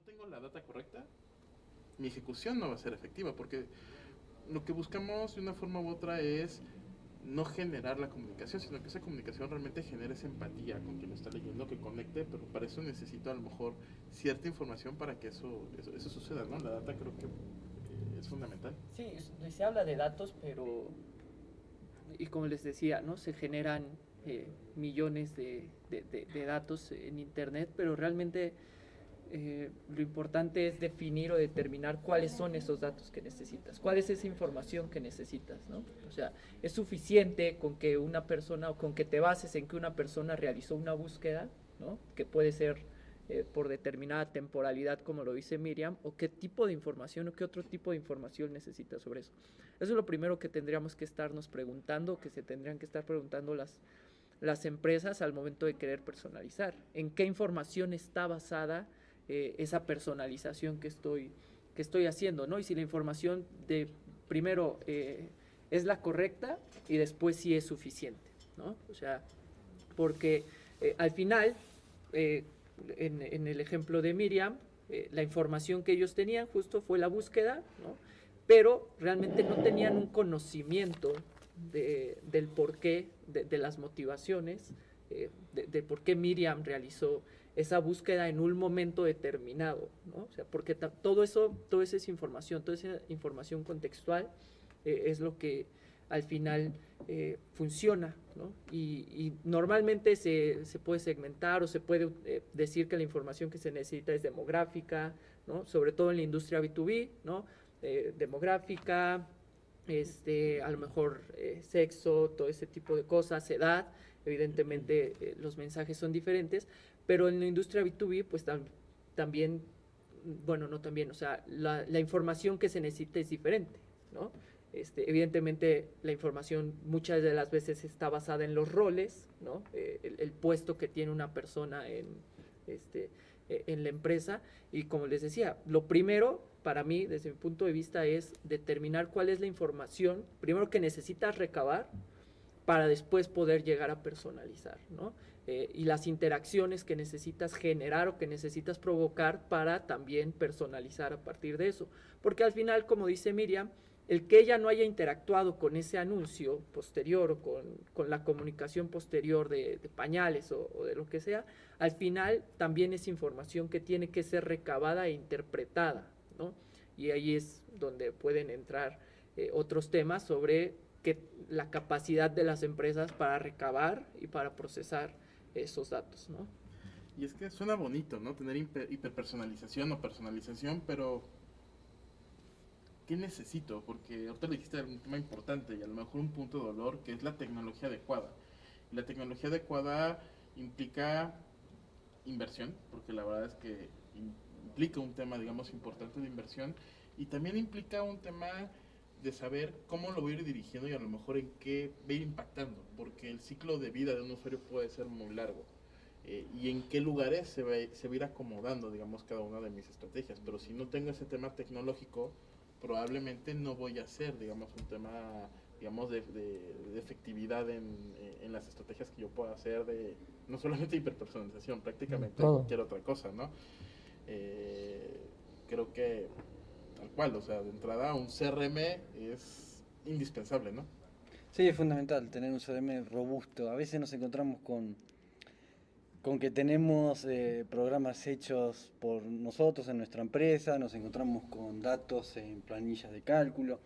no tengo la data correcta, mi ejecución no va a ser efectiva, porque lo que buscamos de una forma u otra es no generar la comunicación, sino que esa comunicación realmente genere esa empatía con quien lo está leyendo, que conecte, pero para eso necesito a lo mejor cierta información para que eso suceda, ¿no? La data creo que es fundamental. Sí, se habla de datos, pero, y como les decía, ¿no? Se generan millones de datos en Internet, pero realmente lo importante es definir o determinar cuáles son esos datos que necesitas, cuál es esa información que necesitas, ¿no? O sea, es suficiente con que una persona o con que te bases en que una persona realizó una búsqueda, ¿no? Que puede ser por determinada temporalidad, como lo dice Miriam, o qué tipo de información o qué otro tipo de información necesitas sobre eso. Eso es lo primero que tendríamos que estarnos preguntando, que se tendrían que estar preguntando las empresas al momento de querer personalizar. ¿En qué información está basada esa personalización que estoy haciendo, ¿no? Y si la información de primero es la correcta y después si es suficiente, ¿no? O sea, porque al final, en el ejemplo de Miriam, la información que ellos tenían justo fue la búsqueda, ¿no? Pero realmente no tenían un conocimiento del porqué, de las motivaciones, de por qué Miriam realizó esa búsqueda en un momento determinado, ¿no? O sea, porque todo eso, toda esa información contextual es lo que al final funciona, ¿no? Y normalmente se puede segmentar o se puede decir que la información que se necesita es demográfica, ¿no? Sobre todo en la industria B2B, ¿no? Demográfica, a lo mejor sexo, todo ese tipo de cosas, edad, evidentemente los mensajes son diferentes, pero en la industria B2B pues también, bueno, no también, o sea, la información que se necesita es diferente, ¿no? Evidentemente la información muchas de las veces está basada en los roles, ¿no? El puesto que tiene una persona en la empresa, y como les decía, lo primero para mí desde mi punto de vista es determinar cuál es la información primero que necesitas recabar para después poder llegar a personalizar, ¿no? Y las interacciones que necesitas generar o que necesitas provocar para también personalizar a partir de eso, porque al final, como dice Miriam, el que ella no haya interactuado con ese anuncio posterior o con la comunicación posterior de pañales o de lo que sea, al final también es información que tiene que ser recabada e interpretada, ¿no? Y ahí es donde pueden entrar otros temas sobre la capacidad de las empresas para recabar y para procesar esos datos, ¿no? Y es que suena bonito, ¿no? Tener hiperpersonalización o personalización, pero ¿qué necesito? Porque ahorita le dijiste un tema importante y a lo mejor un punto de dolor, que es la tecnología adecuada. Y la tecnología adecuada implica inversión, porque la verdad es que implica un tema, digamos, importante de inversión, y también implica un tema de saber cómo lo voy a ir dirigiendo y a lo mejor en qué va a ir impactando, porque el ciclo de vida de un usuario puede ser muy largo. Y en qué lugares se va a ir acomodando, digamos, cada una de mis estrategias. Pero si no tengo ese tema tecnológico, probablemente no voy a hacer, digamos, un tema, digamos, de efectividad en las estrategias que yo pueda hacer de, no solamente hiperpersonalización, prácticamente Todo. cualquier otra cosa, ¿no? Creo que tal cual, o sea, de entrada un CRM es indispensable, ¿no? Sí, es fundamental tener un CRM robusto. A veces nos encontramos con que tenemos programas hechos por nosotros en nuestra empresa, nos encontramos con datos en planillas de cálculo,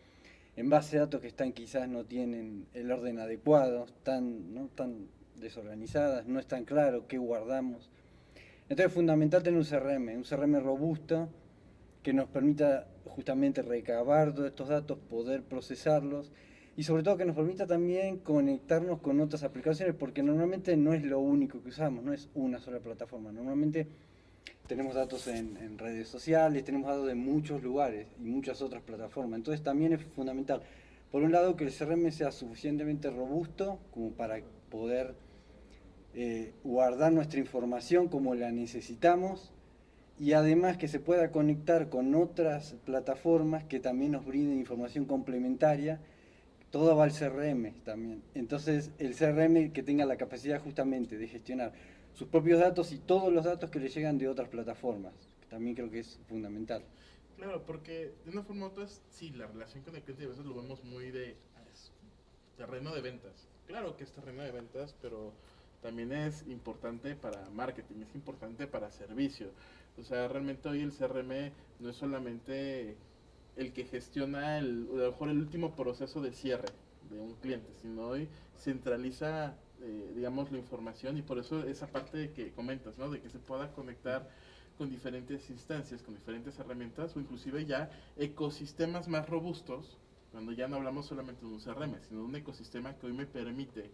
en base a datos que están quizás no tienen el orden adecuado, ¿no? Tan desorganizadas, no es tan claro qué guardamos. Entonces es fundamental tener un CRM robusto que nos permita justamente recabar todos estos datos, poder procesarlos y sobre todo que nos permita también conectarnos con otras aplicaciones, porque normalmente no es lo único que usamos, no es una sola plataforma. Normalmente tenemos datos en redes sociales, tenemos datos de muchos lugares y muchas otras plataformas. Entonces también es fundamental, por un lado, que el CRM sea suficientemente robusto como para poder guardar nuestra información como la necesitamos, y además que se pueda conectar con otras plataformas que también nos brinden información complementaria. Todo va al CRM también. Entonces el CRM que tenga la capacidad justamente de gestionar sus propios datos y todos los datos que le llegan de otras plataformas, también creo que es fundamental. Claro, porque de una forma u otra, sí, la relación con el cliente a veces lo vemos muy es terreno de ventas. Claro que es terreno de ventas, pero también es importante para marketing, es importante para servicio. O sea, realmente hoy el CRM no es solamente el que gestiona a lo mejor el último proceso de cierre de un cliente, sino hoy centraliza, digamos, la información, y por eso esa parte que comentas, ¿no? De que se pueda conectar con diferentes instancias, con diferentes herramientas, o inclusive ya ecosistemas más robustos, cuando ya no hablamos solamente de un CRM, sino de un ecosistema que hoy me permite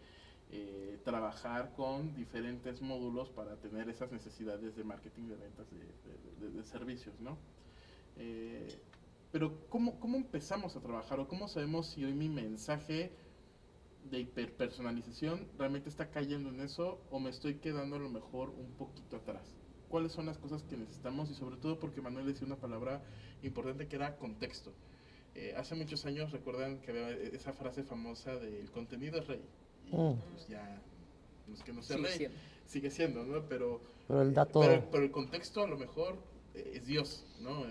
trabajar con diferentes módulos para tener esas necesidades de marketing, de ventas, de servicios, ¿no? Pero ¿cómo empezamos a trabajar, o cómo sabemos si hoy mi mensaje de hiperpersonalización realmente está cayendo en eso, o me estoy quedando a lo mejor un poquito atrás? ¿Cuáles son las cosas que necesitamos? Y sobre todo porque Manuel decía una palabra importante que era contexto. Hace muchos años recuerdan que había esa frase famosa de el contenido es rey. Y pues ya, no es que no sea Sigue rey, siendo. sigue siendo, ¿no? Pero el dato... pero el contexto a lo mejor es Dios, ¿no?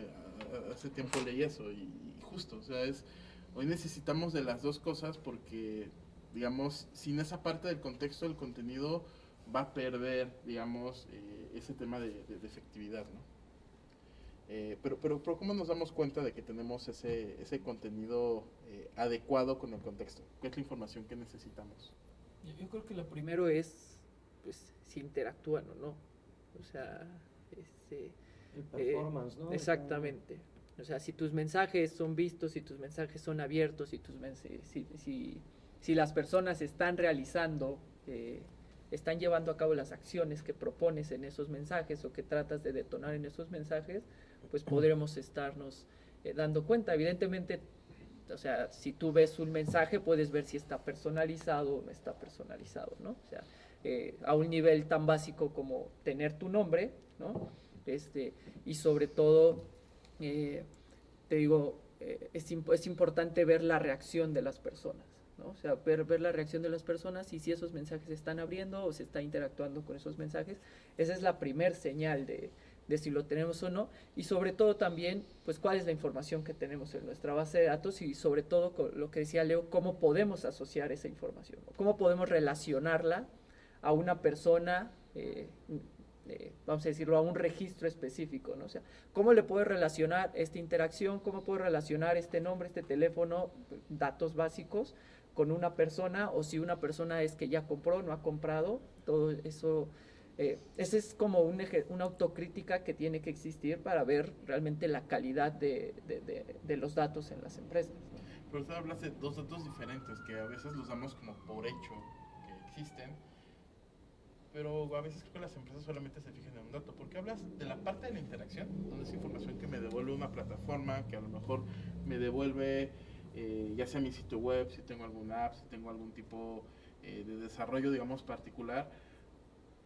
Hace tiempo leí eso y justo, o sea, hoy necesitamos de las dos cosas, porque, digamos, sin esa parte del contexto, el contenido va a perder, digamos, ese tema de efectividad, ¿no? Pero ¿cómo nos damos cuenta de que tenemos ese contenido adecuado con el contexto? ¿Qué es la información que necesitamos? Yo creo que lo primero es, pues, si interactúan o no. O sea, El performance, ¿no? exactamente. O sea, si tus mensajes son vistos, si tus mensajes son abiertos, si las personas están realizando, están llevando a cabo las acciones que propones en esos mensajes o que tratas de detonar en esos mensajes, pues podremos estarnos dando cuenta. Evidentemente, o sea, si tú ves un mensaje, puedes ver si está personalizado o no está personalizado, ¿no? O sea, a un nivel tan básico como tener tu nombre, ¿no? Y sobre todo, te digo, es importante ver la reacción de las personas, ¿no? O sea, ver la reacción de las personas y si esos mensajes se están abriendo o se está interactuando con esos mensajes. Esa es la primer señal de si lo tenemos o no, y sobre todo también, pues, cuál es la información que tenemos en nuestra base de datos, y sobre todo, lo que decía Leo, cómo podemos asociar esa información, cómo podemos relacionarla a una persona, vamos a decirlo, a un registro específico, ¿no? O sea, ¿cómo le puedo relacionar esta interacción? ¿Cómo puedo relacionar este nombre, este teléfono, datos básicos, con una persona? O si una persona es que ya compró, no ha comprado, todo eso. Esa es como una autocrítica que tiene que existir para ver realmente la calidad de los datos en las empresas, ¿no? Pero usted habla de dos datos diferentes que a veces los damos como por hecho que existen, pero a veces creo que las empresas solamente se fijan en un dato. Porque hablas de la parte de la interacción, donde es información que me devuelve una plataforma, que a lo mejor me devuelve ya sea mi sitio web, si tengo alguna app, si tengo algún tipo de desarrollo, digamos, particular,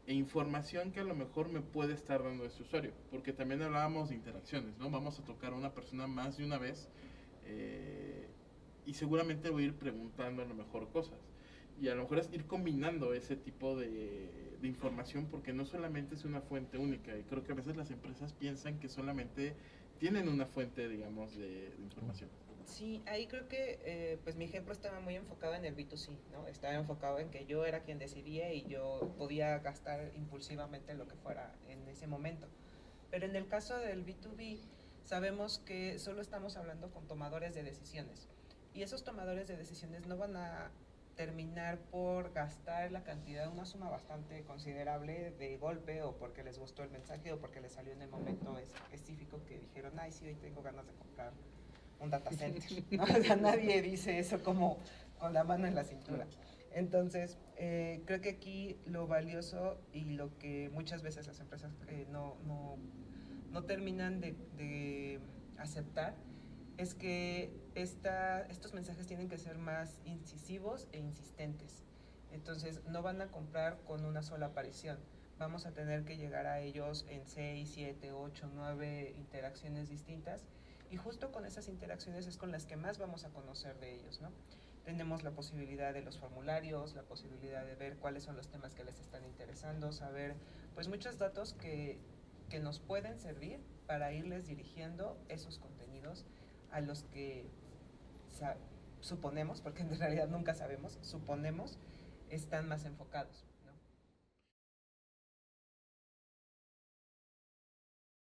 e información que a lo mejor me puede estar dando este usuario, porque también hablábamos de interacciones, ¿no? Vamos a tocar a una persona más de una vez, y seguramente voy a ir preguntando a lo mejor cosas, y a lo mejor es ir combinando ese tipo de información, porque no solamente es una fuente única, y creo que a veces las empresas piensan que solamente tienen una fuente, digamos, de información. Sí, ahí creo que pues mi ejemplo estaba muy enfocado en el B2C, ¿no? Estaba enfocado en que yo era quien decidía y yo podía gastar impulsivamente lo que fuera en ese momento. Pero en el caso del B2B, sabemos que solo estamos hablando con tomadores de decisiones. Y esos tomadores de decisiones no van a terminar por gastar la cantidad, una suma bastante considerable de golpe, o porque les gustó el mensaje o porque les salió en el momento específico que dijeron, ay, sí, hoy tengo ganas de comprar un data center, ¿no? O sea, nadie dice eso como con la mano en la cintura. Entonces, creo que aquí lo valioso y lo que muchas veces las empresas no terminan de aceptar es que estos mensajes tienen que ser más incisivos e insistentes. Entonces, no van a comprar con una sola aparición. Vamos a tener que llegar a ellos en 6, 7, 8, 9 interacciones distintas. Y justo con esas interacciones es con las que más vamos a conocer de ellos, ¿no? Tenemos la posibilidad de los formularios, la posibilidad de ver cuáles son los temas que les están interesando, saber pues muchos datos que nos pueden servir para irles dirigiendo esos contenidos a los que suponemos, porque en realidad nunca sabemos, suponemos, están más enfocados.